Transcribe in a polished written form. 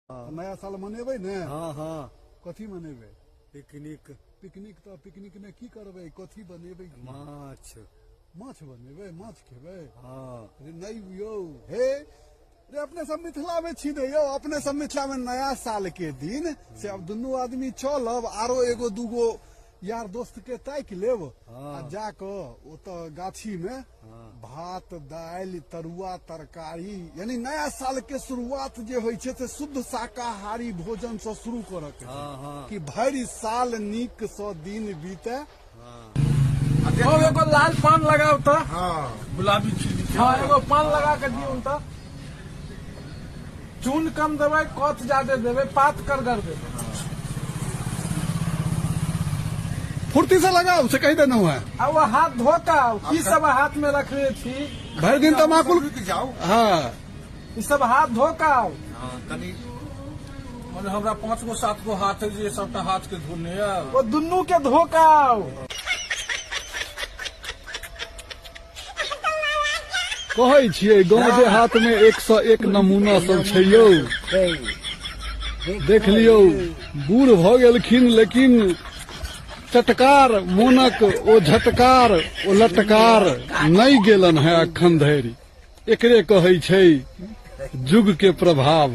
नया साल मनेबे ने। हाँ हाँ कथी मनेबे? पिकनिक। पिकनिक तो पिकनिक में की करबे? कथी बनेबे? माछ। माछ बनेबे? माछ खेबे? हाँ अरे नहीं यो हे रे, अपने सब मिथिला में छी यौ। अपने सब मिथिला में नया साल के दिन से अब दुनू आदमी चलब, आरो एगो दूगो यार दोस्त के ताक लेब आ जाके ओत गाछी में भात दाल तरुआ तरकारी, यानी नया साल के शुरुआत जे होय छे से शुद्ध शाकाहारी भोजन से शुरू करऽ के कि भरि साल नीक से दिन बीते। एगो लाल पान लगाओ तो। गुलाबी हाँ एगो पान लगा के दियो तो। चून कम देवे, कथ ज्यादा देवे, पात कर देवे। फुर्ती से लगाओ से कही देना हुआ है। अब वो हाथ धोता की सब हाथ में रख रही थी भर दिन तमाकुल जाओ। हाँ ये सब हाथ धोका। हमरा 5 गो 7 गो हाथ है, ये सबटा हाथ के धोने है। वो दुनू के धोका। कहै छियै गाँव देहात में 101 नमूना सब छै यौ। देख लियो बूढ़ भ गेलखिन लेकिन चटकार मोनक ओ झटकार ओ लटकार नहीं गेलन है अखन धरि। एकरे कहै छै जुग के प्रभाव।